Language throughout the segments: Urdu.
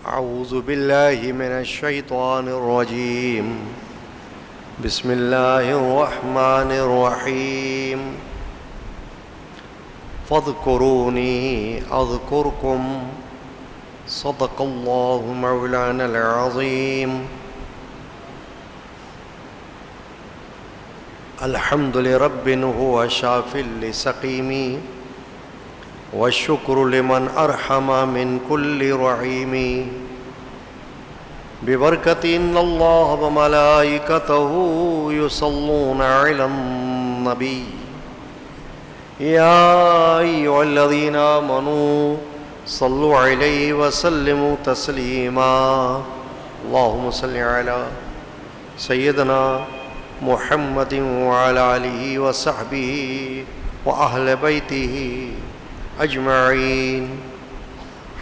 أعوذ بالله من الشيطان الرجيم بسم الله الرحمن الرحيم فاذكروني أذكركم صدق الله مولانا العظيم الحمد لرب هو شاف لسقيم والشكر لمن أرحم من كل رحيم ببركة إن الله وملائكته يصلون على النبي يا أيها الذين آمنوا صلوا عليه وسلموا تسليما اللهم صل على سيدنا محمد وعلى آله وصحبه وأهل بيته اجمعین۔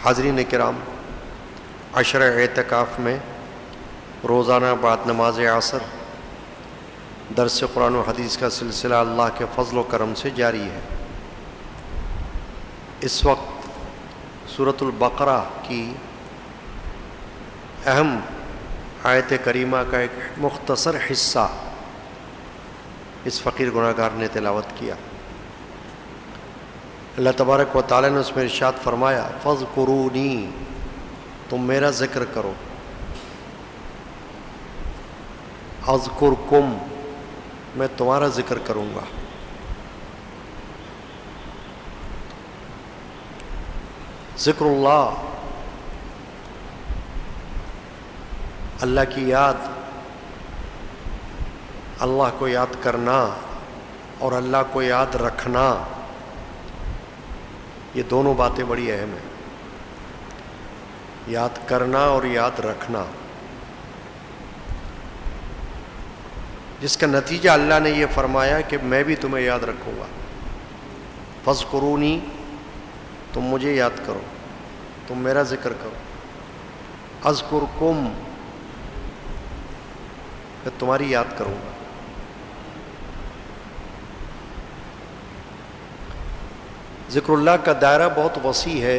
حاضرین کرام، عشرہ اعتکاف میں روزانہ بعد نماز عصر درس قرآن و حدیث کا سلسلہ اللہ کے فضل و کرم سے جاری ہے۔ اس وقت سورۃ البقرہ کی اہم آیت کریمہ کا ایک مختصر حصہ اس فقیر گناہگار نے تلاوت کیا۔ اللہ تبارک و تعالیٰ نے اس میں ارشاد فرمایا فاذکرونی، تم میرا ذکر کرو، اذکرکم، میں تمہارا ذکر کروں گا۔ ذکر اللہ، اللہ کی یاد، اللہ کو یاد کرنا اور اللہ کو یاد رکھنا، یہ دونوں باتیں بڑی اہم ہیں۔ یاد کرنا اور یاد رکھنا، جس کا نتیجہ اللہ نے یہ فرمایا کہ میں بھی تمہیں یاد رکھوں گا۔ فاذکرونی، تم مجھے یاد کرو، تم میرا ذکر کرو۔ اذکرکم، میں تمہاری یاد کروں گا۔ ذکر اللہ کا دائرہ بہت وسیع ہے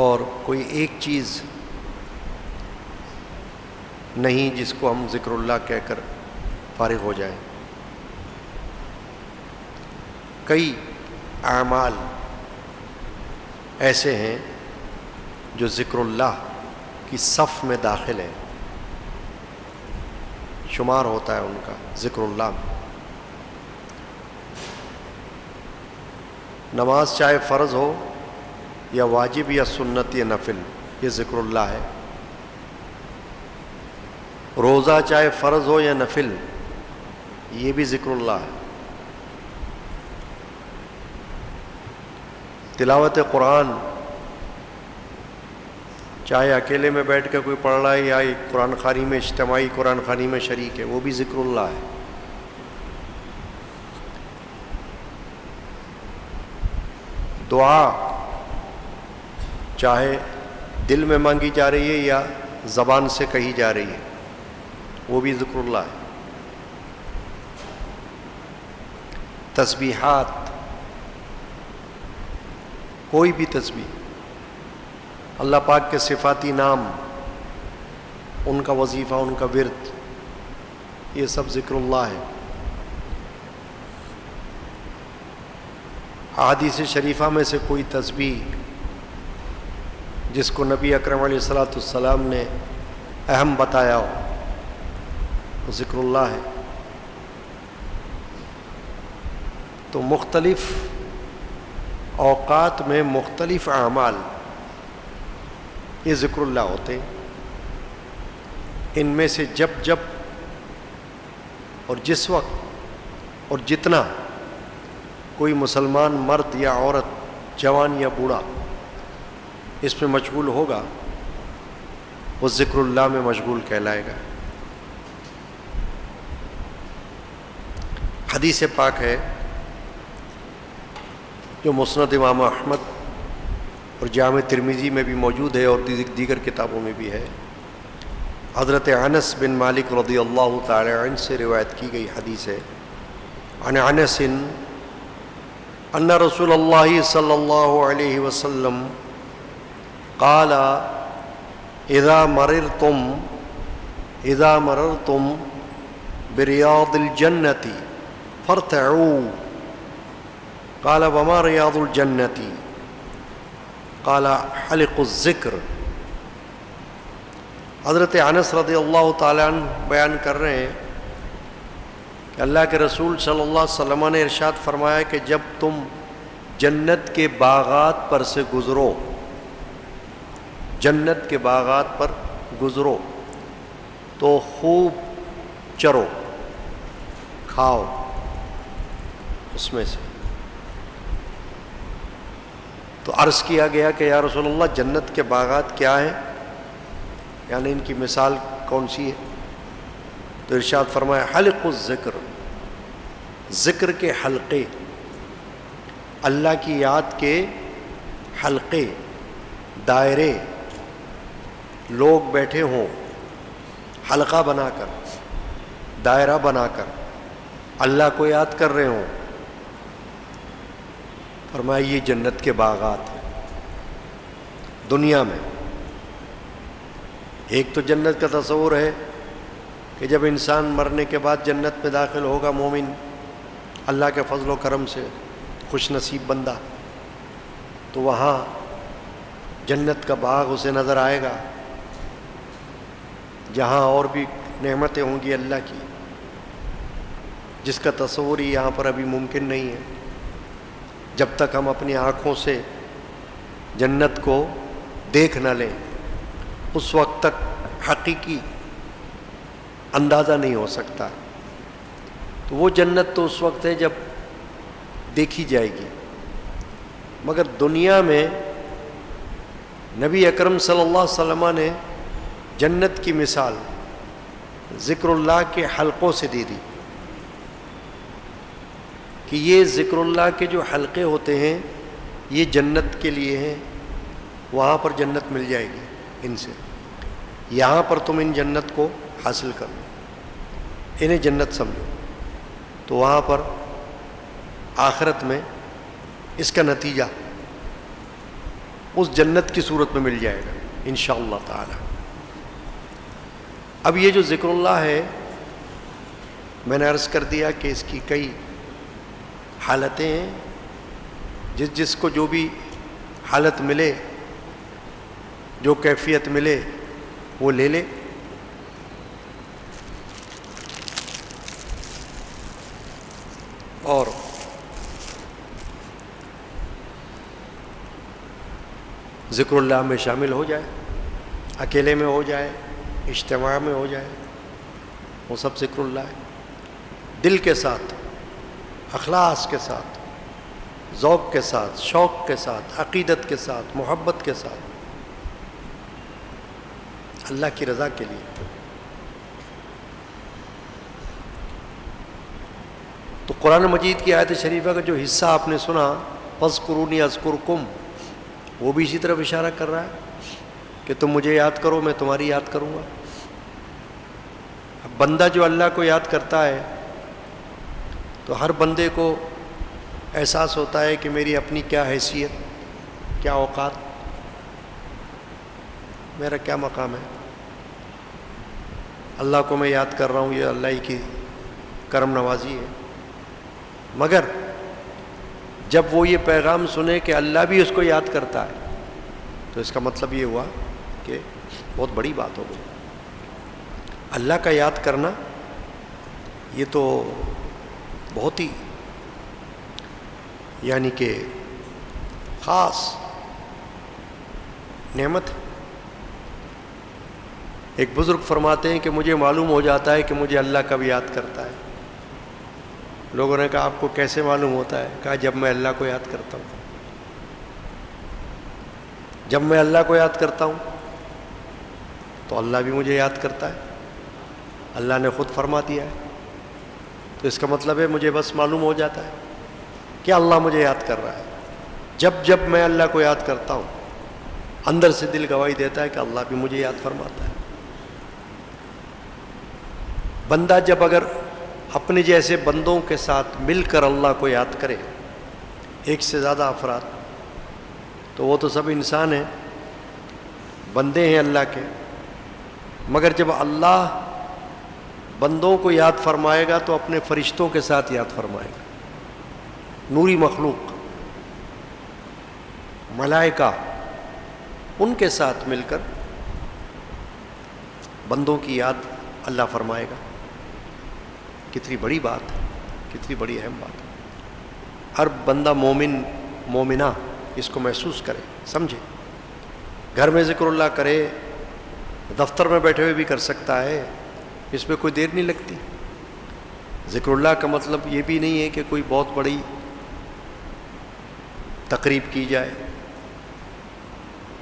اور کوئی ایک چیز نہیں جس کو ہم ذکر اللہ کہہ کر فارغ ہو جائیں۔ کئی اعمال ایسے ہیں جو ذکر اللہ کی صف میں داخل ہیں، شمار ہوتا ہے ان کا ذکر اللہ میں۔ نماز چاہے فرض ہو یا واجب یا سنت یا نفل، یہ ذکر اللہ ہے۔ روزہ چاہے فرض ہو یا نفل، یہ بھی ذکر اللہ ہے۔ تلاوت قرآن چاہے اکیلے میں بیٹھ کے کوئی پڑھ رہا ہے یا قرآن خوانی میں اجتماعی قرآن خوانی میں شریک ہے، وہ بھی ذکر اللہ ہے۔ دعا چاہے دل میں مانگی جا رہی ہے یا زبان سے کہی جا رہی ہے، وہ بھی ذکر اللہ ہے۔ تسبیحات، کوئی بھی تسبیح، اللہ پاک کے صفاتی نام، ان کا وظیفہ، ان کا ورد، یہ سب ذکر اللہ ہے۔ احادیث شریفہ میں سے کوئی تسبیح جس کو نبی اکرم علیہ السلام نے اہم بتایا ہو، وہ ذکر اللہ ہے۔ تو مختلف اوقات میں مختلف اعمال یہ ذکر اللہ ہوتے ہیں۔ ان میں سے جب جب اور جس وقت اور جتنا کوئی مسلمان مرد یا عورت، جوان یا بوڑھا اس میں مشغول ہوگا، وہ ذکر اللہ میں مشغول کہلائے گا۔ حدیث پاک ہے جو مسند امام احمد اور جامع ترمذی میں بھی موجود ہے اور دیگر کتابوں میں بھی ہے۔ حضرت انس بن مالک رضی اللہ تعالی عنہ سے روایت کی گئی حدیث ہے، عن انس ان رسول اللہ صلی اللہ علیہ وسلم قال اذا مررتم بریاض الجنة فارتعوا. قال وما ریاض الجنة؟ قال حلق الذکر. حضرت انس رضی اللہ تعالیٰ عنہ بیان کر رہے ہیں کہ اللہ کے رسول صلی اللہ علیہ وسلم نے ارشاد فرمایا کہ جب تم جنت کے باغات پر سے گزرو، جنت کے باغات پر گزرو تو خوب چرو، کھاؤ اس میں سے. تو عرض کیا گیا کہ یا رسول اللہ جنت کے باغات کیا ہیں، یعنی ان کی مثال کون سی ہے؟ تو ارشاد فرمایا حلق الذکر، ذکر کے حلقے، اللہ کی یاد کے حلقے، دائرے، لوگ بیٹھے ہوں حلقہ بنا کر، دائرہ بنا کر اللہ کو یاد کر رہے ہوں. فرمایا یہ جنت کے باغات ہیں. دنیا میں ایک تو جنت کا تصور ہے کہ جب انسان مرنے کے بعد جنت میں داخل ہوگا مومن، اللہ کے فضل و کرم سے خوش نصیب بندہ، تو وہاں جنت کا باغ اسے نظر آئے گا جہاں اور بھی نعمتیں ہوں گی اللہ کی، جس کا تصور ہی یہاں پر ابھی ممکن نہیں ہے. جب تک ہم اپنی آنکھوں سے جنت کو دیکھ نہ لیں اس وقت تک حقیقی اندازہ نہیں ہو سکتا. تو وہ جنت تو اس وقت ہے جب دیکھی جائے گی. مگر دنیا میں نبی اکرم صلی اللہ علیہ وسلم نے جنت کی مثال ذکر اللہ کے حلقوں سے دے دی کہ یہ ذکر اللہ کے جو حلقے ہوتے ہیں یہ جنت کے لیے ہیں، وہاں پر جنت مل جائے گی ان سے. یہاں پر تم ان جنت کو حاصل کر لو، انہیں جنت سمجھو، تو وہاں پر آخرت میں اس کا نتیجہ اس جنت کی صورت میں مل جائے گا انشاءاللہ تعالی. اب یہ جو ذکر اللہ ہے میں نے عرض کر دیا کہ اس کی کئی حالتیں ہیں، جس کو جو بھی حالت ملے، جو کیفیت ملے وہ لے لے. اور ذکر اللہ میں شامل ہو جائے، اکیلے میں ہو جائے، اجتماع میں ہو جائے، وہ سب ذکر اللہ ہے. دل کے ساتھ، اخلاص کے ساتھ، ذوق کے ساتھ، شوق کے ساتھ، عقیدت کے ساتھ، محبت کے ساتھ، اللہ کی رضا کے لیے. تو قرآن مجید کی آیت شریفہ کا جو حصہ آپ نے سنا فاذکرونی اذکرکم، وہ بھی اسی طرف اشارہ کر رہا ہے کہ تم مجھے یاد کرو میں تمہاری یاد کروں گا. اب بندہ جو اللہ کو یاد کرتا ہے تو ہر بندے کو احساس ہوتا ہے کہ میری اپنی کیا حیثیت، کیا اوقات، میرا کیا مقام ہے. اللہ کو میں یاد کر رہا ہوں، یہ اللہ ہی کی کرم نوازی ہے. مگر جب وہ یہ پیغام سنے کہ اللہ بھی اس کو یاد کرتا ہے تو اس کا مطلب یہ ہوا کہ بہت بڑی بات ہو گئی. اللہ کا یاد کرنا یہ تو بہت ہی یعنی کہ خاص نعمت ہے. ایک بزرگ فرماتے ہیں کہ مجھے معلوم ہو جاتا ہے کہ مجھے اللہ کب یاد کرتا ہے. لوگوں نے کہا آپ کو کیسے معلوم ہوتا ہے؟ کہا جب میں اللہ کو یاد کرتا ہوں. جب میں اللہ کو یاد کرتا ہوں تو اللہ بھی مجھے یاد کرتا ہے. اللہ نے خود فرما دیا ہے. تو اس کا مطلب ہے مجھے بس معلوم ہو جاتا ہے کہ اللہ مجھے یاد کر رہا ہے. جب جب میں اللہ کو یاد کرتا ہوں اندر سے دل گواہی دیتا ہے کہ اللہ بھی مجھے یاد فرماتا ہے. بندہ جب اگر اپنے جیسے بندوں کے ساتھ مل کر اللہ کو یاد کرے، ایک سے زیادہ افراد، تو وہ تو سب انسان ہیں بندے ہیں اللہ کے، مگر جب اللہ بندوں کو یاد فرمائے گا تو اپنے فرشتوں کے ساتھ یاد فرمائے گا، نوری مخلوق ملائکہ ان کے ساتھ مل کر بندوں کی یاد اللہ فرمائے گا۔ کتنی بڑی بات ہے، کتنی بڑی اہم بات ہے۔ ہر بندہ مومن مومنہ اس کو محسوس کرے، سمجھے، گھر میں ذکر اللہ کرے، دفتر میں بیٹھے ہوئے بھی کر سکتا ہے، اس میں کوئی دیر نہیں لگتی۔ ذکر اللہ کا مطلب یہ بھی نہیں ہے کہ کوئی بہت بڑی تقریب کی جائے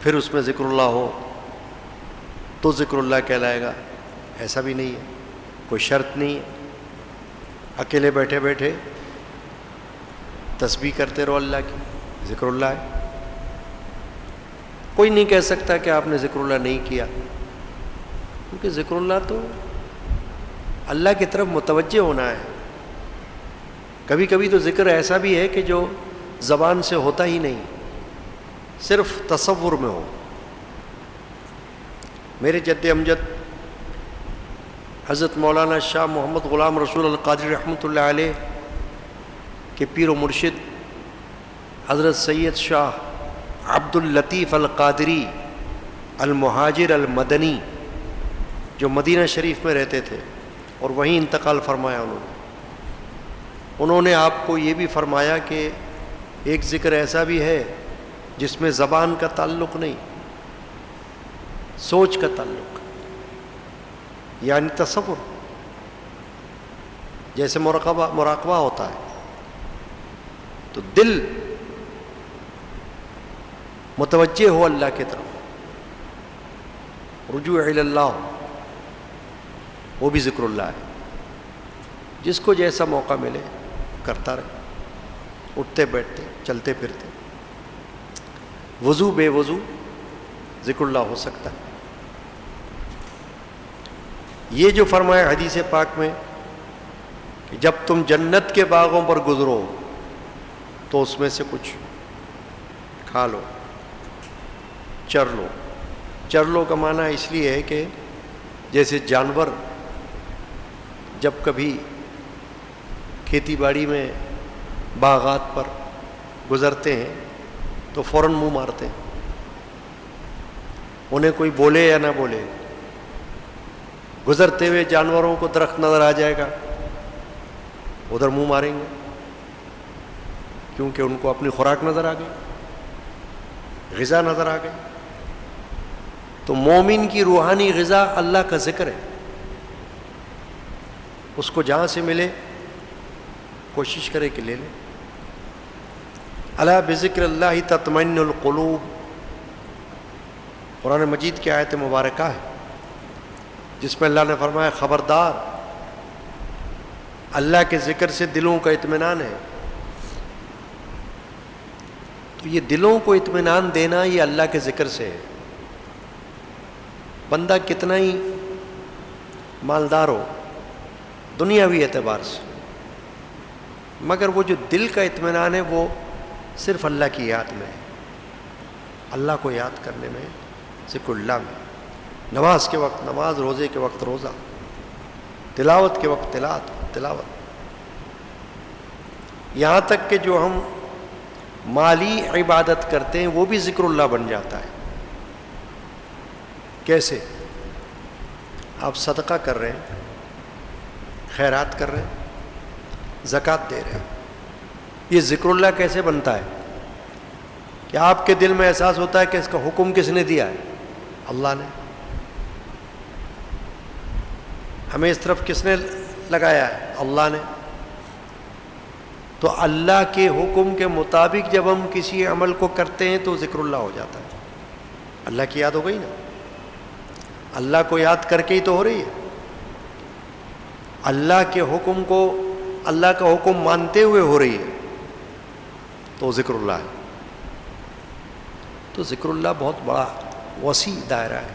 پھر اس میں ذکر اللہ ہو تو ذکر اللہ کہلائے گا، ایسا بھی نہیں ہے، کوئی شرط نہیں ہے۔ اکیلے بیٹھے بیٹھے تسبیح کرتے رہو اللہ کی، ذکر اللہ ہے۔ کوئی نہیں کہہ سکتا کہ آپ نے ذکر اللہ نہیں کیا، کیونکہ ذکر اللہ تو اللہ کی طرف متوجہ ہونا ہے۔ کبھی کبھی تو ذکر ایسا بھی ہے کہ جو زبان سے ہوتا ہی نہیں، صرف تصور میں ہو۔ میرے جد امجد حضرت مولانا شاہ محمد غلام رسول القادری رحمۃ اللہ علیہ کے پیر و مرشد حضرت سید شاہ عبد اللطیف القادری المہاجر المدنی، جو مدینہ شریف میں رہتے تھے اور وہیں انتقال فرمایا انہوں نے آپ کو یہ بھی فرمایا کہ ایک ذکر ایسا بھی ہے جس میں زبان کا تعلق نہیں، سوچ کا تعلق، یعنی تصور، جیسے مراقبہ ہوتا ہے تو دل متوجہ ہو اللہ کی طرف، رجوع الی اللہ، وہ بھی ذکر اللہ ہے۔ جس کو جیسا موقع ملے کرتا رہے، اٹھتے بیٹھتے چلتے پھرتے، وضو بے وضو ذکر اللہ ہو سکتا ہے۔ یہ جو فرمایا حدیث پاک میں کہ جب تم جنت کے باغوں پر گزرو تو اس میں سے کچھ کھا لو، چر لو۔ چر لو کا معنی اس لیے ہے کہ جیسے جانور جب کبھی کھیتی باڑی میں باغات پر گزرتے ہیں تو فوراً منہ مارتے ہیں، انہیں کوئی بولے یا نہ بولے، گزرتے ہوئے جانوروں کو درخت نظر آ جائے گا ادھر منہ ماریں گے، کیونکہ ان کو اپنی خوراک نظر آ گئی، غذا نظر آ گئی۔ تو مومن کی روحانی غذا اللہ کا ذکر ہے، اس کو جہاں سے ملے کوشش کرے کہ لے لے۔ الا بذکر اللہ تطمئن القلوب، قرآن مجید کی آیت مبارکہ ہے جس میں اللہ نے فرمایا خبردار، اللہ کے ذکر سے دلوں کا اطمینان ہے۔ تو یہ دلوں کو اطمینان دینا یہ اللہ کے ذکر سے ہے۔ بندہ کتنا ہی مالدار ہو دنیاوی اعتبار سے، مگر وہ جو دل کا اطمینان ہے وہ صرف اللہ کی یاد میں ہے، اللہ کو یاد کرنے میں، ذکر اللہ میں، نماز کے وقت نماز، روزے کے وقت روزہ، تلاوت کے وقت تلاوت، یہاں تک کہ جو ہم مالی عبادت کرتے ہیں وہ بھی ذکر اللہ بن جاتا ہے۔ کیسے؟ آپ صدقہ کر رہے ہیں، خیرات کر رہے ہیں، زکوٰۃ دے رہے ہیں، یہ ذکر اللہ کیسے بنتا ہے کہ آپ کے دل میں احساس ہوتا ہے کہ اس کا حکم کس نے دیا ہے؟ اللہ نے۔ ہمیں اس طرف کس نے لگایا ہے؟ اللہ نے۔ تو اللہ کے حکم کے مطابق جب ہم کسی عمل کو کرتے ہیں تو ذکر اللہ ہو جاتا ہے، اللہ کی یاد ہو گئی نا، اللہ کو یاد کر کے ہی تو ہو رہی ہے، اللہ کے حکم کو، اللہ کا حکم مانتے ہوئے ہو رہی ہے، تو ذکر اللہ ہے۔ تو ذکر اللہ بہت بڑا وسیع دائرہ ہے۔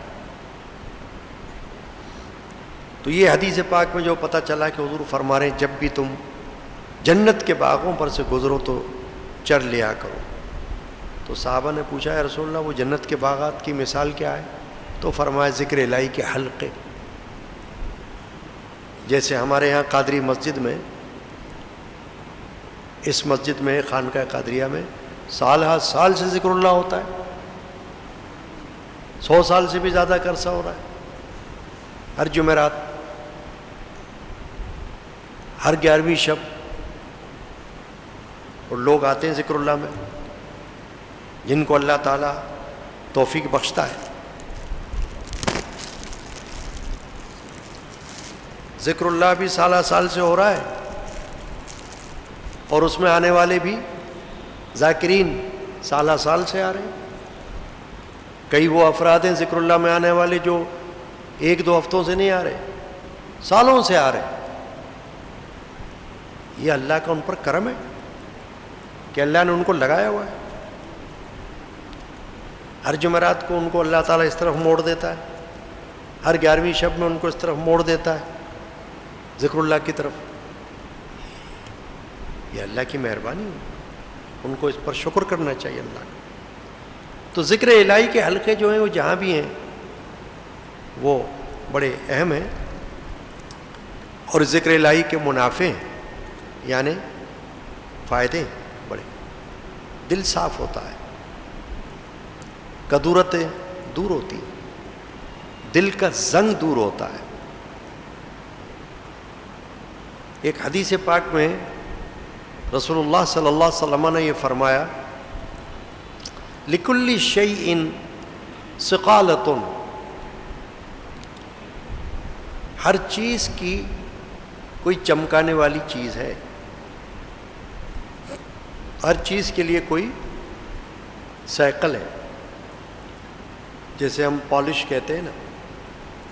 تو یہ حدیث پاک میں جو پتہ چلا کہ حضور فرما رہے ہیں جب بھی تم جنت کے باغوں پر سے گزرو تو چر لیا کرو۔ تو صحابہ نے پوچھا یا رسول اللہ وہ جنت کے باغات کی مثال کیا ہے؟ تو فرمایا ذکر الہی کے حلقے، جیسے ہمارے یہاں قادری مسجد میں، اس مسجد میں خانقاہ قادریہ میں سال ہر سال سے ذکر اللہ ہوتا ہے، 100 سال سے بھی زیادہ کا عرصہ ہو رہا ہے، ہر جمعرات، ہر 11ویں شب، اور لوگ آتے ہیں ذکر اللہ میں جن کو اللہ تعالیٰ توفیق بخشتا ہے۔ ذکر اللہ بھی سالہ سال سے ہو رہا ہے، اور اس میں آنے والے بھی ذاکرین سالہ سال سے آ رہے ہیں۔ کئی وہ افراد ہیں ذکر اللہ میں آنے والے جو 1-2 ہفتوں سے نہیں آ رہے، سالوں سے آ رہے ہیں۔ یہ اللہ کا ان پر کرم ہے کہ اللہ نے ان کو لگایا ہوا ہے، ہر جمعرات کو ان کو اللہ تعالیٰ اس طرف موڑ دیتا ہے، ہر 11ویں شب میں ان کو اس طرف موڑ دیتا ہے ذکر اللہ کی طرف۔ یہ اللہ کی مہربانی ہے، ان کو اس پر شکر کرنا چاہیے اللہ کا۔ تو ذکر الہی کے حلقے جو ہیں وہ جہاں بھی ہیں وہ بڑے اہم ہیں، اور ذکر الہی کے منافع ہیں، یعنی فائدے بڑے، دل صاف ہوتا ہے، کدورتیں دور ہوتی ہیں، دل کا زنگ دور ہوتا ہے۔ ایک حدیث پاک میں رسول اللہ صلی اللہ علیہ وسلم نے یہ فرمایا، لِكُلِّ شَيْءٍ ثِقَالَةٌ، ہر چیز کی کوئی چمکانے والی چیز ہے، ہر چیز کے لیے کوئی سائیکل ہے۔ جیسے ہم پالش کہتے ہیں نا،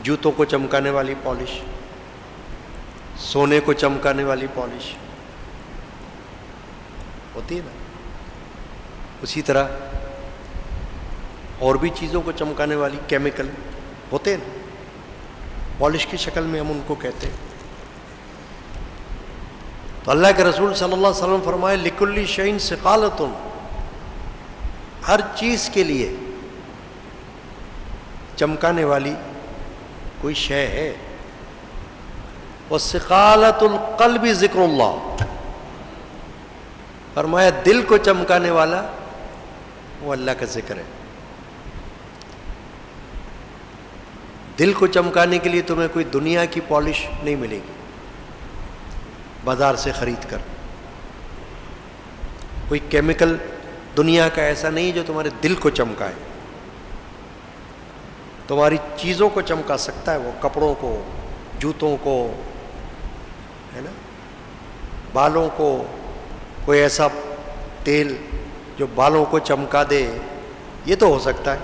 جوتوں کو چمکانے والی پالش، سونے کو چمکانے والی پالش ہوتی ہے نا، اسی طرح اور بھی چیزوں کو چمکانے والی کیمیکل ہوتے ہیں نا، پالش کی شکل میں ہم ان کو کہتے ہیں۔ تو اللہ کے رسول صلی اللہ علیہ وسلم فرمائے لِكُلِّ شَيْءٍ ثِقَالَةٌ، ہر چیز کے لیے چمکانے والی کوئی شے ہے۔ وَثِقَالَةُ الْقَلْبِ ذِكْرُ اللَّهِ، فرمایا دل کو چمکانے والا وہ اللہ کا ذکر ہے۔ دل کو چمکانے کے لیے تمہیں کوئی دنیا کی پالش نہیں ملے گی بازار سے خرید کر، کوئی کیمیکل دنیا کا ایسا نہیں جو تمہارے دل کو چمکائے۔ تمہاری چیزوں کو چمکا سکتا ہے وہ، کپڑوں کو، جوتوں کو، ہے نا، بالوں کو، کوئی ایسا تیل جو بالوں کو چمکا دے، یہ تو ہو سکتا ہے،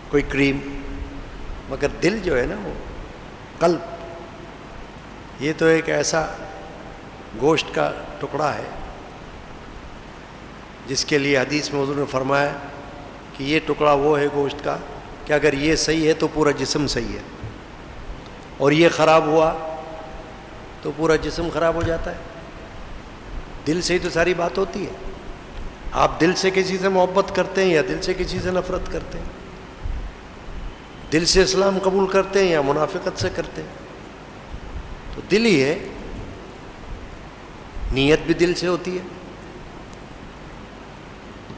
کوئی کریم، مگر دل جو ہے نا، وہ قلب، یہ تو ایک ایسا گوشت کا ٹکڑا ہے جس کے لیے حدیث میں حضور نے فرمایا کہ یہ ٹکڑا وہ ہے گوشت کا کہ اگر یہ صحیح ہے تو پورا جسم صحیح ہے، اور یہ خراب ہوا تو پورا جسم خراب ہو جاتا ہے۔ دل سے ہی تو ساری بات ہوتی ہے۔ آپ دل سے کسی سے محبت کرتے ہیں یا دل سے کسی سے نفرت کرتے ہیں، دل سے اسلام قبول کرتے ہیں یا منافقت سے کرتے ہیں، تو دل ہی ہے، نیت بھی دل سے ہوتی ہے۔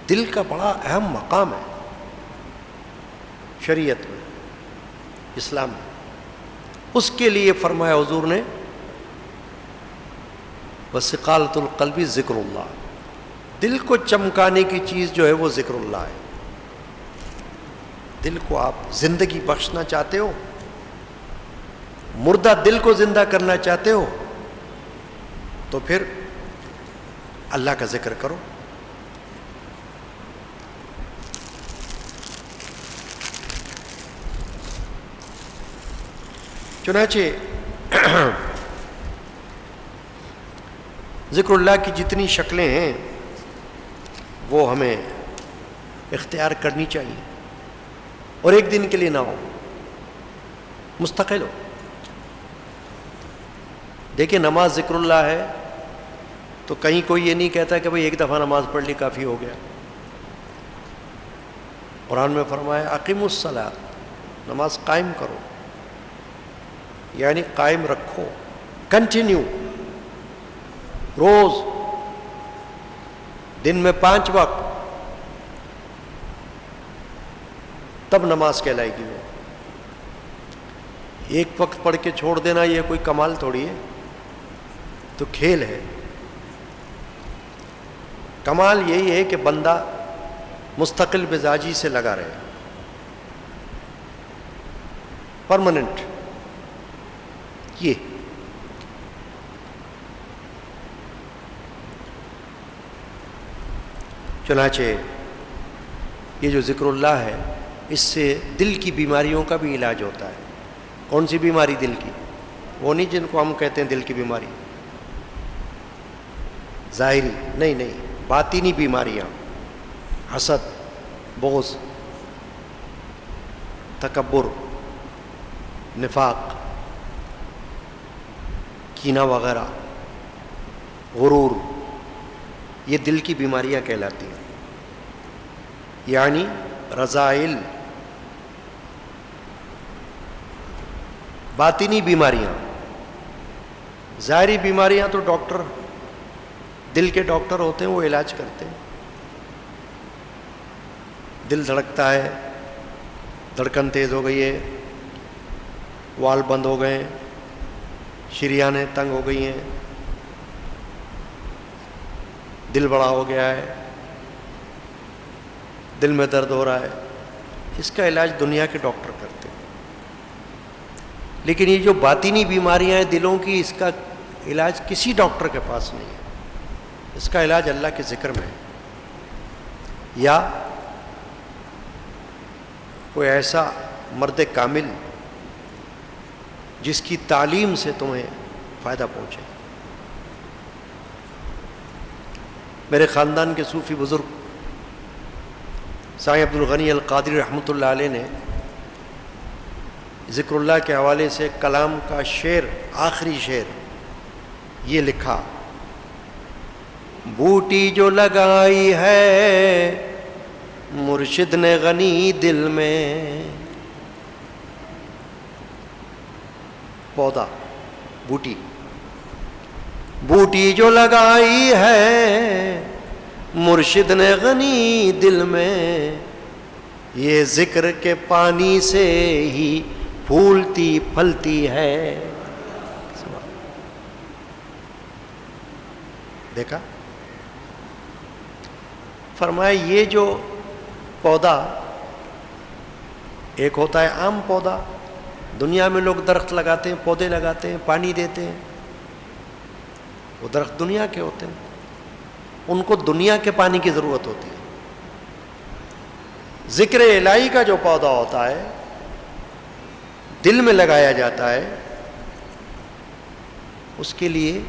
دل کا بڑا اہم مقام ہے شریعت میں، اسلام میں۔ اس کے لیے فرمایا حضور نے وَثِقَالَةُ الْقَلْبِ ذِكْرُ اللَّهِ، دل کو چمکانے کی چیز جو ہے وہ ذکر اللہ ہے۔ دل کو آپ زندگی بخشنا چاہتے ہو، مردہ دل کو زندہ کرنا چاہتے ہو، تو پھر اللہ کا ذکر کرو۔ چنانچہ ذکر اللہ کی جتنی شکلیں ہیں وہ ہمیں اختیار کرنی چاہیے، اور ایک دن کے لیے نہ ہو، مستقل ہو۔ دیکھیں نماز ذکر اللہ ہے تو کہیں کوئی یہ نہیں کہتا کہ بھئی ایک دفعہ نماز پڑھ لی کافی ہو گیا۔ قرآن میں فرمایا اقیموا الصلاۃ، نماز قائم کرو، یعنی قائم رکھو، کنٹینیو، روز دن میں 5 وقت، تب نماز کہلائے گی وہ۔ ایک وقت پڑھ کے چھوڑ دینا یہ کوئی کمال تھوڑی ہے، تو کھیل ہے۔ کمال یہی ہے کہ بندہ مستقل مزاجی سے لگا رہے، پرماننٹ۔ یہ چنانچہ یہ جو ذکر اللہ ہے، اس سے دل کی بیماریوں کا بھی علاج ہوتا ہے۔ کون سی بیماری دل کی؟ وہ نہیں جن کو ہم کہتے ہیں دل کی بیماری، ظاہری نہیں، باطنی بیماریاں، حسد، بغض، تکبر، نفاق، کینہ وغیرہ، غرور، یہ دل کی بیماریاں کہلاتی ہیں، یعنی رذائل، باطنی بیماریاں۔ ظاہری بیماریاں تو ڈاکٹر، دل کے ڈاکٹر ہوتے ہیں، وہ علاج کرتے ہیں۔ دل دھڑکتا ہے، دھڑکن تیز ہو گئی ہے، وال بند ہو گئے ہیں، شریانیں تنگ ہو گئی ہیں، دل بڑا ہو گیا ہے، دل میں درد ہو رہا ہے، اس کا علاج دنیا کے ڈاکٹر کرتے ہیں۔ لیکن یہ جو باطنی بیماریاں ہیں دلوں کی، اس کا علاج کسی ڈاکٹر کے پاس نہیں ہے، اس کا علاج اللہ کے ذکر میں ہے، یا کوئی ایسا مرد کامل جس کی تعلیم سے تمہیں فائدہ پہنچے۔ میرے خاندان کے صوفی بزرگ سائیں عبدالغنی القادری رحمۃ اللہ علیہ نے ذکر اللہ کے حوالے سے کلام کا شعر، آخری شعر یہ لکھا: بوٹی جو لگائی ہے مرشد نے غنی دل میں، پودا، بوٹی، بوٹی جو لگائی ہے مرشد نے غنی دل میں، یہ ذکر کے پانی سے ہی پھولتی پھلتی ہے۔ دیکھا، فرمایا یہ جو پودا، ایک ہوتا ہے عام پودا، دنیا میں لوگ درخت لگاتے ہیں، پودے لگاتے ہیں، پانی دیتے ہیں، وہ درخت دنیا کے ہوتے ہیں، ان کو دنیا کے پانی کی ضرورت ہوتی ہے۔ ذکر الہی کا جو پودا ہوتا ہے، دل میں لگایا جاتا ہے، اس کے لیے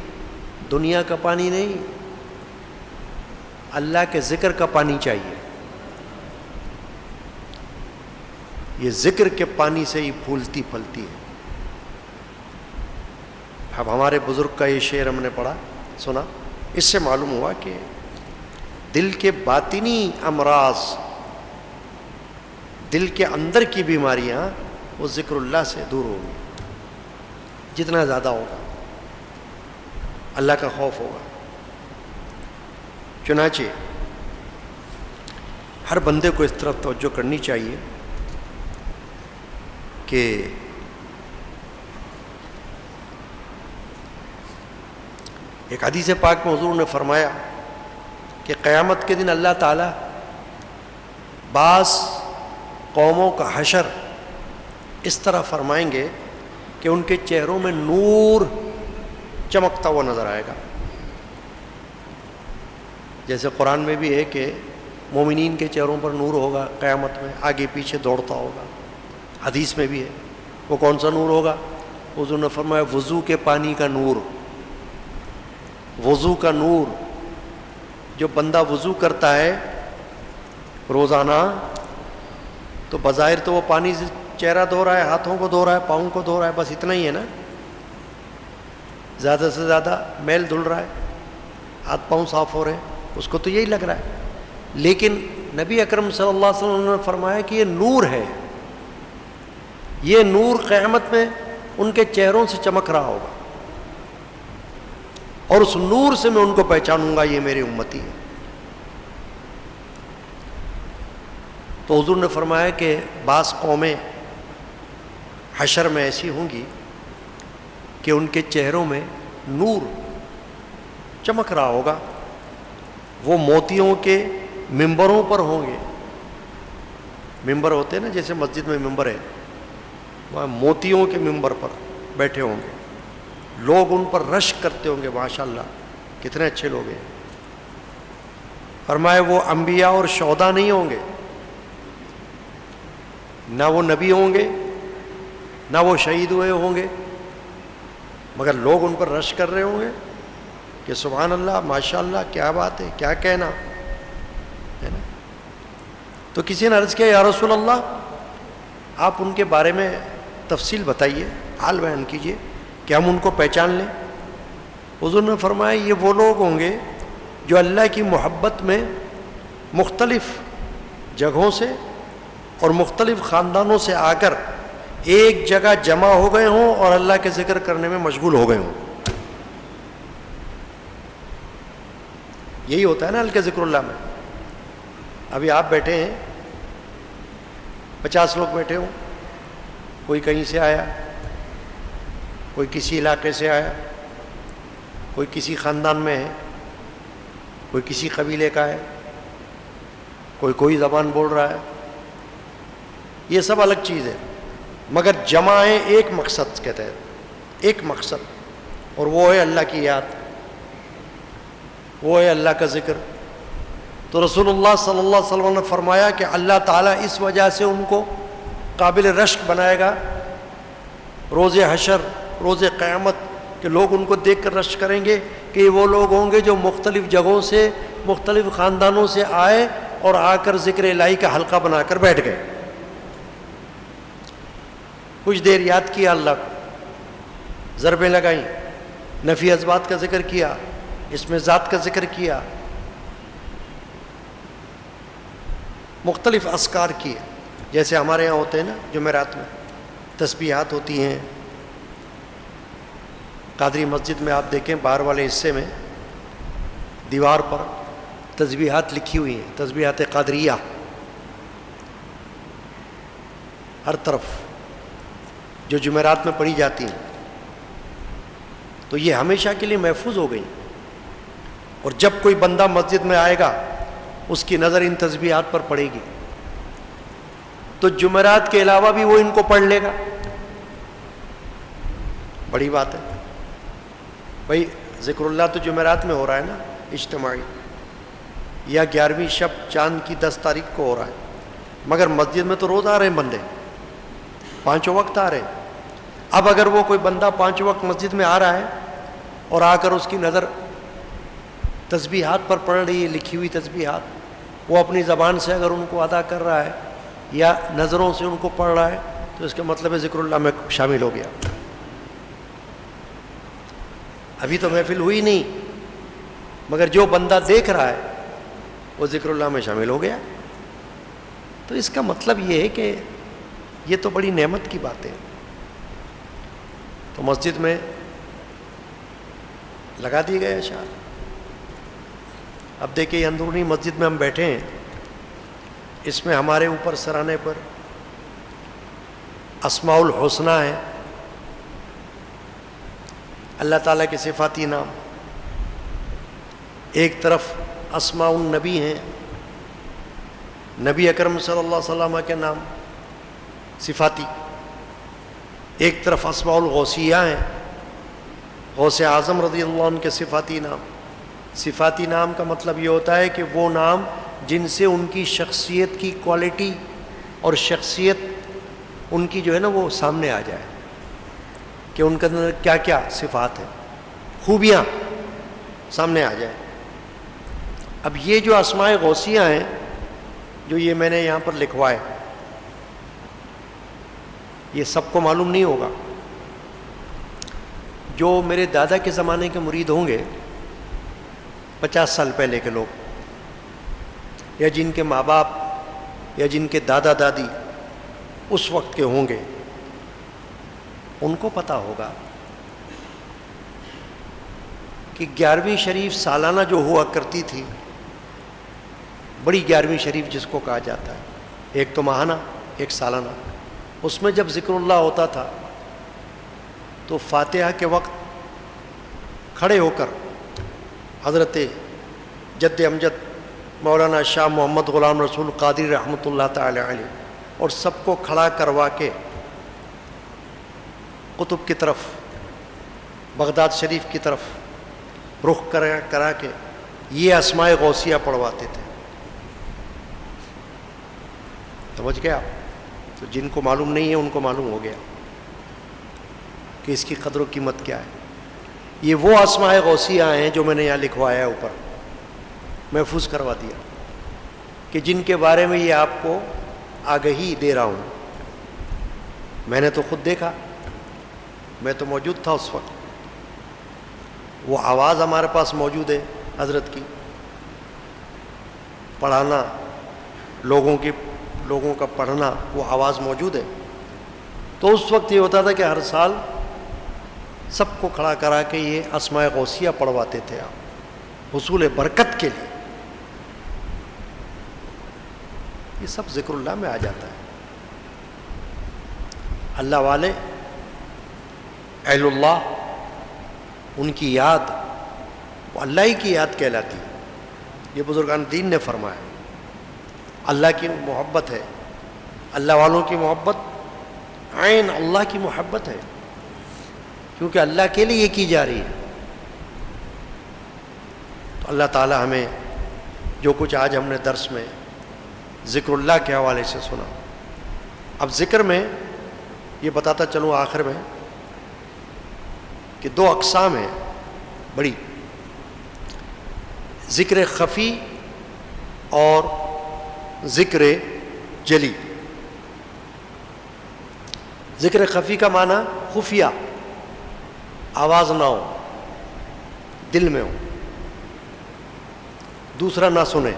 دنیا کا پانی نہیں، اللہ کے ذکر کا پانی چاہیے۔ یہ ذکر کے پانی سے ہی پھولتی پھلتی ہے۔ اب ہمارے بزرگ کا یہ شعر ہم نے پڑھا، سنا، اس سے معلوم ہوا کہ دل کے باطنی امراض، دل کے اندر کی بیماریاں، وہ ذکر اللہ سے دور ہوگی، جتنا زیادہ ہوگا، اللہ کا خوف ہوگا۔ چنانچہ ہر بندے کو اس طرف توجہ کرنی چاہیے کہ ایک حدیث پاک میں حضور نے فرمایا کہ قیامت کے دن اللہ تعالیٰ بعض قوموں کا حشر اس طرح فرمائیں گے کہ ان کے چہروں میں نور چمکتا ہوا نظر آئے گا۔ جیسے قرآن میں بھی ہے کہ مومنین کے چہروں پر نور ہوگا قیامت میں، آگے پیچھے دوڑتا ہوگا، حدیث میں بھی ہے۔ وہ کون سا نور ہوگا؟ حضور نے فرمایا وضو کے پانی کا نور، وضو کا نور۔ جو بندہ وضو کرتا ہے روزانہ، تو بظاہر تو وہ پانی سے چہرہ دھو رہا ہے، ہاتھوں کو دھو رہا ہے، پاؤں کو دھو رہا ہے، بس اتنا ہی ہے نا، زیادہ سے زیادہ میل دھل رہا ہے، ہاتھ پاؤں صاف ہو رہے ہیں، اس کو تو یہی لگ رہا ہے۔ لیکن نبی اکرم صلی اللہ علیہ وسلم نے فرمایا کہ یہ نور ہے، یہ نور قیامت میں ان کے چہروں سے چمک رہا ہوگا، اور اس نور سے میں ان کو پہچانوں گا یہ میری امتی ہے۔ تو حضور نے فرمایا کہ بعض قومیں حشر میں ایسی ہوں گی کہ ان کے چہروں میں نور چمک رہا ہوگا، وہ موتیوں کے ممبروں پر ہوں گے۔ ممبر ہوتے ہیں نا، جیسے مسجد میں ممبر ہے، وہاں موتیوں کے ممبر پر بیٹھے ہوں گے، لوگ ان پر رشک کرتے ہوں گے، ماشاءاللہ کتنے اچھے لوگ ہیں۔ فرمایا وہ انبیاء اور شہداء نہیں ہوں گے، نہ وہ نبی ہوں گے، نہ وہ شہید ہوئے ہوں گے، مگر لوگ ان پر رشک کر رہے ہوں گے کہ سبحان اللہ، ماشاءاللہ، کیا بات ہے، کیا کہنا ہے نا۔ تو کسی نے عرض کیا یا رسول اللہ آپ ان کے بارے میں تفصیل بتائیے، حال بیان کیجئے کہ ہم ان کو پہچان لیں۔ حضور نے فرمایا یہ وہ لوگ ہوں گے جو اللہ کی محبت میں مختلف جگہوں سے اور مختلف خاندانوں سے آ کر ایک جگہ جمع ہو گئے ہوں اور اللہ کے ذکر کرنے میں مشغول ہو گئے ہوں۔ یہی ہوتا ہے نا ہلکے ذکر اللہ میں۔ ابھی آپ بیٹھے ہیں، 50 لوگ بیٹھے ہوں، کوئی کہیں سے آیا، کوئی کسی علاقے سے آیا، کوئی کسی خاندان میں ہے، کوئی کسی قبیلے کا ہے، کوئی زبان بول رہا ہے، یہ سب الگ چیز ہے، مگر جمع ہے ایک مقصد کے تحت، ایک مقصد، اور وہ ہے اللہ کی یاد، وہ ہے اللہ کا ذکر۔ تو رسول اللہ صلی اللہ علیہ وسلم نے فرمایا کہ اللہ تعالیٰ اس وجہ سے ان کو قابل رشک بنائے گا روز حشر، روز قیامت، کہ لوگ ان کو دیکھ کر رشک کریں گے کہ یہ وہ لوگ ہوں گے جو مختلف جگہوں سے، مختلف خاندانوں سے آئے اور آ کر ذکر الہی کا حلقہ بنا کر بیٹھ گئے، کچھ دیر یاد کیا اللہ کو، ضربیں لگائیں، نفی ازبات کا ذکر کیا، اس میں ذات کا ذکر کیا، مختلف اذکار کیے، جیسے ہمارے یہاں ہوتے ہیں نا جمعرات میں تسبیحات ہوتی ہیں۔ قادری مسجد میں آپ دیکھیں باہر والے حصے میں دیوار پر تسبیحات لکھی ہوئی ہیں، تسبیحات قادریہ ہر طرف، جو جمعرات میں پڑھی جاتی ہیں، تو یہ ہمیشہ کے لیے محفوظ ہو گئی، اور جب کوئی بندہ مسجد میں آئے گا اس کی نظر ان تسبیحات پر پڑے گی، تو جمعرات کے علاوہ بھی وہ ان کو پڑھ لے گا۔ بڑی بات ہے بھائی، ذکر اللہ تو جمعرات میں ہو رہا ہے نا اجتماعی، یا 11ویں شب چاند کی 10 تاریخ کو ہو رہا ہے، مگر مسجد میں تو روز آ رہے ہیں بندے، 5 وقت آ رہے ہیں۔ اب اگر وہ کوئی بندہ 5 وقت مسجد میں آ رہا ہے اور آ کر اس کی نظر تسبیحات پر پڑھ رہی ہے، لکھی ہوئی تسبیحات، وہ اپنی زبان سے اگر ان کو ادا کر رہا ہے یا نظروں سے ان کو پڑھ رہا ہے، تو اس کا مطلب ہے ذکر اللہ میں شامل ہو گیا۔ ابھی تو محفل ہوئی نہیں، مگر جو بندہ دیکھ رہا ہے وہ ذکر اللہ میں شامل ہو گیا۔ تو اس کا مطلب یہ ہے کہ یہ تو بڑی نعمت کی بات ہے۔ تو مسجد میں لگا دیے گئے اشعار۔ اب دیکھیں اندرونی مسجد میں ہم بیٹھے ہیں، اس میں ہمارے اوپر سرانے پر اسماء الحسنہ ہے، اللہ تعالیٰ کے صفاتی نام، ایک طرف اسماء النبی ہیں، نبی اکرم صلی اللہ علیہ وسلم کے نام صفاتی، ایک طرف اسماء الغوثیہ ہیں، غوث اعظم رضی اللہ عنہ کے صفاتی نام۔ صفاتی نام کا مطلب یہ ہوتا ہے کہ وہ نام جن سے ان کی شخصیت کی کوالٹی اور شخصیت ان کی جو ہے نا وہ سامنے آ جائے، کہ ان کے اندر کیا کیا صفات ہیں، خوبیاں سامنے آ جائے۔ اب یہ جو اسماء غوثیہ ہیں، جو یہ میں نے یہاں پر لکھوائے، یہ سب کو معلوم نہیں ہوگا۔ جو میرے دادا کے زمانے کے مرید ہوں گے، 50 سال پہلے کے لوگ، یا جن کے ماں باپ یا جن کے دادا دادی اس وقت کے ہوں گے، ان کو پتہ ہوگا کہ 11ویں شریف سالانہ جو ہوا کرتی تھی، بڑی 11ویں شریف جس کو کہا جاتا ہے، ایک تو ماہانہ ایک سالانہ، اس میں جب ذکر اللہ ہوتا تھا تو فاتحہ کے وقت کھڑے ہو کر حضرت جد امجد مولانا شاہ محمد غلام رسول قادری رحمۃ اللہ تعالی علیہ اور سب کو کھڑا کروا کے قطب کی طرف، بغداد شریف کی طرف رخ کرا کے یہ اسماء غوثیہ پڑھواتے تھے. سمجھ گیا؟ تو جن کو معلوم نہیں ہے ان کو معلوم ہو گیا کہ اس کی قدر و قیمت کیا ہے. یہ وہ اسماء غوثیہ ہیں جو میں نے یہاں لکھوایا ہے اوپر، محفوظ کروا دیا، کہ جن کے بارے میں یہ آپ کو آگہی دے رہا ہوں. میں نے تو خود دیکھا، میں تو موجود تھا اس وقت. وہ آواز ہمارے پاس موجود ہے حضرت کی، پڑھانا لوگوں کا پڑھنا، وہ آواز موجود ہے. تو اس وقت یہ ہوتا تھا کہ ہر سال سب کو کھڑا کرا کے یہ اسماء غوثیہ پڑھواتے تھے آپ، حصول برکت کے لیے. یہ سب ذکر اللہ میں آ جاتا ہے. اللہ والے اہل اللہ، ان کی یاد وہ اللہ ہی کی یاد کہلاتی ہے. یہ بزرگان دین نے فرمایا. اللہ کی محبت ہے، اللہ والوں کی محبت عین اللہ کی محبت ہے، کیونکہ اللہ کے لیے یہ کی جا رہی ہے. تو اللہ تعالی ہمیں جو کچھ آج ہم نے درس میں ذکر اللہ کے حوالے سے سنا. اب ذکر میں یہ بتاتا چلوں آخر میں کہ 2 اقسام ہیں بڑی، ذکر خفی اور ذکر جلی. ذکر خفی کا معنی خفیہ، آواز نہ ہو، دل میں ہو، دوسرا نہ سنے،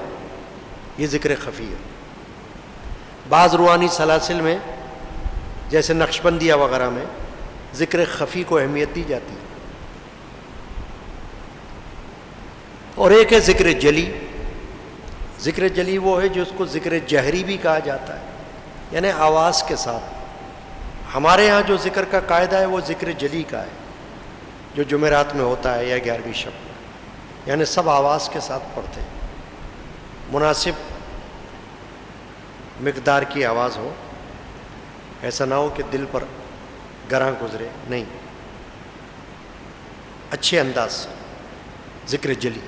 یہ ذکر خفی ہے. بعض روحانی سلاسل میں جیسے نقشبندیہ وغیرہ میں ذکر خفی کو اہمیت دی جاتی ہے. اور ایک ہے ذکر جلی. ذکر جلی وہ ہے جو اس کو ذکر جہری بھی کہا جاتا ہے، یعنی آواز کے ساتھ. ہمارے ہاں جو ذکر کا قاعدہ ہے وہ ذکر جلی کا ہے، جو جمعرات میں ہوتا ہے یا 11ویں شب میں، یعنی سب آواز کے ساتھ پڑھتے ہیں، مناسب مقدار کی آواز ہو، ایسا نہ ہو کہ دل پر گراں گزرے، نہیں، اچھے انداز سے ذکر جلی.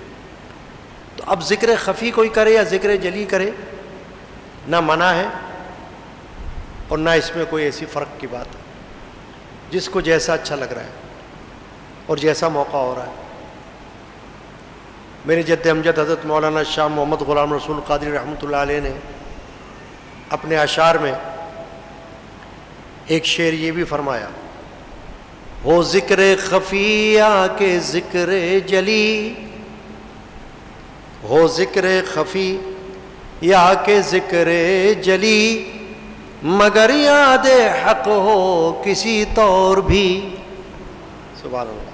تو اب ذکر خفی کوئی کرے یا ذکر جلی کرے، نہ منع ہے اور نہ اس میں کوئی ایسی فرق کی بات ہے. جس کو جیسا اچھا لگ رہا ہے اور جیسا موقع ہو رہا ہے. میرے جد امجد حضرت مولانا شاہ محمد غلام رسول قادری رحمۃ اللہ علیہ نے اپنے اشعار میں ایک شعر یہ بھی فرمایا، ہو ذکر خفیہ کے ذکر جلی، ہو ذکر خفی یا کہ ذکر جلی، مگر یاد حق ہو کسی طور بھی. سبحان اللہ.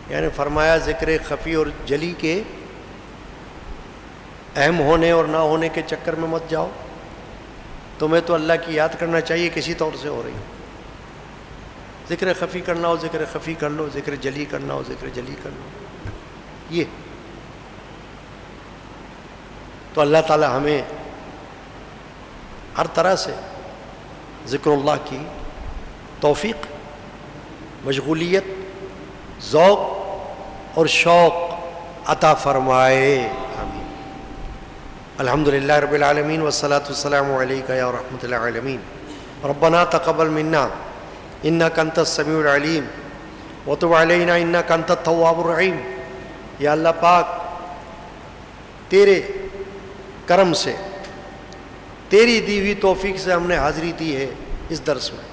یعنی فرمایا ذکر خفی اور جلی کے اہم ہونے اور نہ ہونے کے چکر میں مت جاؤ. تمہیں تو اللہ کی یاد کرنا چاہیے، کسی طور سے ہو رہی. ذکر خفی کرنا ہو ذکر خفی کر لو، ذکر جلی کرنا ہو ذکر جلی کر لو. یہ تو اللہ تعالی ہمیں ہر طرح سے ذکر اللہ کی توفیق، مشغولیت، ذوق اور شوق عطا فرمائے. آمین. الحمدللہ رب العالمین والصلاة والسلام علیکہ یا رحمۃ العالمین. ربنا تقبل منا انک انت السمیع العلیم وتب علینا انک انت التواب الرحیم. یا اللہ پاک، تیرے کرم سے، تیری دی ہوئی توفیق سے ہم نے حاضری دی ہے اس درس میں،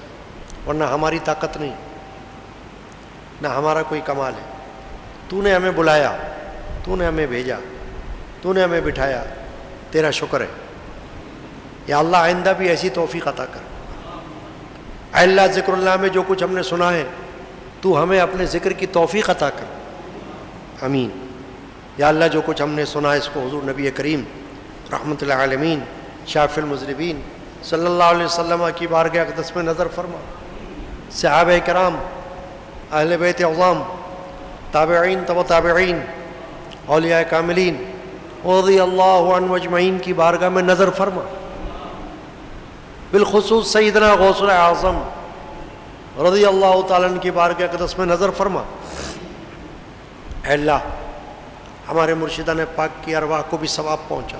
ورنہ ہماری طاقت نہیں، نہ ہمارا کوئی کمال ہے. تو نے ہمیں بلایا، تو نے ہمیں بھیجا، تو نے ہمیں بٹھایا، تیرا شکر ہے. یا اللہ آئندہ بھی ایسی توفیق عطا کر. اے اللہ ذکر اللہ میں جو کچھ ہم نے سنا ہے تو ہمیں اپنے ذکر کی توفیق عطا کر. آمین. یا اللہ جو کچھ ہم نے سنا اس کو حضور نبی کریم رحمۃ اللہ عالمین شافی المذنبین صلی اللہ علیہ وسلم کی بارگاہ اقدس میں نظر فرما. صحابہ کرام، اہل بیت اعظام، تابعین تبع تابعین، اولیاء کاملین رضی اللہ عنہ اجمعین کی بارگاہ میں نظر فرما. بالخصوص سیدنا غوث اعظم رضی اللہ تعالیٰ عنہ کی بارگاہ اقدس میں نظر فرما. اے اللہ ہمارے مرشدان پاک کی ارواح کو بھی ثواب پہنچا.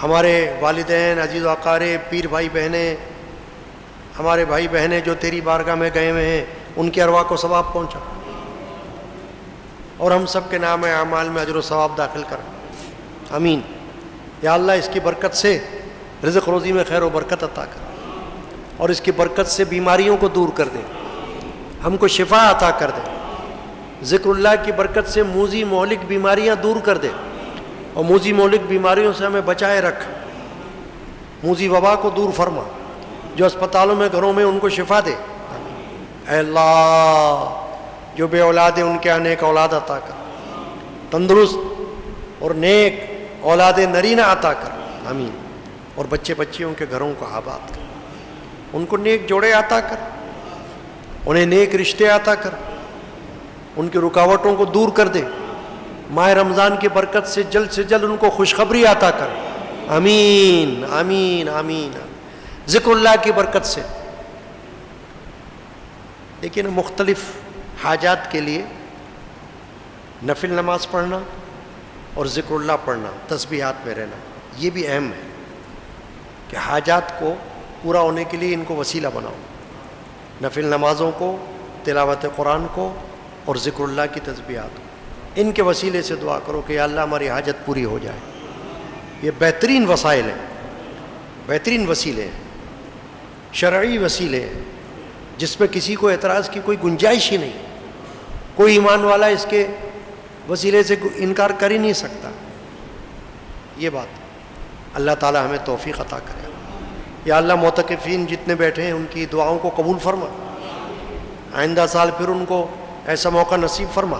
ہمارے والدین، عزیز و اقارب، پیر بھائی بہنیں، ہمارے بھائی بہنیں جو تیری بارگاہ میں گئے ہوئے ہیں ان کی ارواح کو ثواب پہنچا، اور ہم سب کے نام اعمال میں اجر و ثواب داخل کر. آمین. یا اللہ اس کی برکت سے رزق روزی میں خیر و برکت عطا کر، اور اس کی برکت سے بیماریوں کو دور کر دے، ہم کو شفا عطا کر دے. ذکر اللہ کی برکت سے موذی مہلک بیماریاں دور کر دے، اور موذی مہلک بیماریوں سے ہمیں بچائے رکھ. موذی وبا کو دور فرما، جو اسپتالوں میں گھروں میں ان کو شفا دے. اے اللہ جو بے اولاد ہیں ان کے نیک اولاد عطا کر، تندرست اور نیک اولاد نرینہ عطا کر. آمین. اور بچے بچیوں کے گھروں کو آباد کر، ان کو نیک جوڑے عطا کر، انہیں نیک رشتے عطا کر، ان کی رکاوٹوں کو دور کر دے. ماہ رمضان کی برکت سے جلد ان کو خوشخبری عطا کر. آمین آمین آمین. ذکر اللہ کی برکت سے لیکن مختلف حاجات کے لیے نفل نماز پڑھنا اور ذکر اللہ پڑھنا، تسبیحات میں رہنا، یہ بھی اہم ہے کہ حاجات کو پورا ہونے کے لیے ان کو وسیلہ بناؤ. نفل نمازوں کو، تلاوت قرآن کو اور ذکر اللہ کی تسبیحات کو، ان کے وسیلے سے دعا کرو کہ یا اللہ ہماری حاجت پوری ہو جائے. یہ بہترین وسائل ہیں، بہترین وسیلے ہیں، شرعی وسیلے ہیں، جس میں کسی کو اعتراض کی کوئی گنجائش ہی نہیں. کوئی ایمان والا اس کے وسیلے سے انکار کر ہی نہیں سکتا. یہ بات اللہ تعالی ہمیں توفیق عطا کرے. یا اللہ معتکفین جتنے بیٹھے ہیں ان کی دعاؤں کو قبول فرما. آئندہ سال پھر ان کو ایسا موقع نصیب فرما.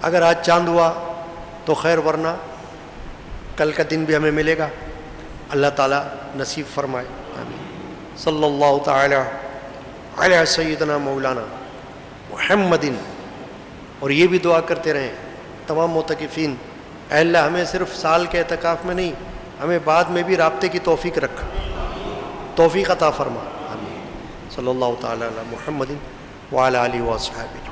اگر آج چاند ہوا تو خیر، ورنہ کل کا دن بھی ہمیں ملے گا. اللہ تعالیٰ نصیب فرمائے. آمین. صلی اللہ تعالی علی سیدنا مولانا محمد. اور یہ بھی دعا کرتے رہیں تمام معتکفین، اے اللہ ہمیں صرف سال کے اعتکاف میں نہیں، ہمیں بعد میں بھی رابطے کی توفیق رکھ، توفیق عطا فرما. آمین. صلی اللہ تعالی علی محمد وعلی آلہ وصحبہ.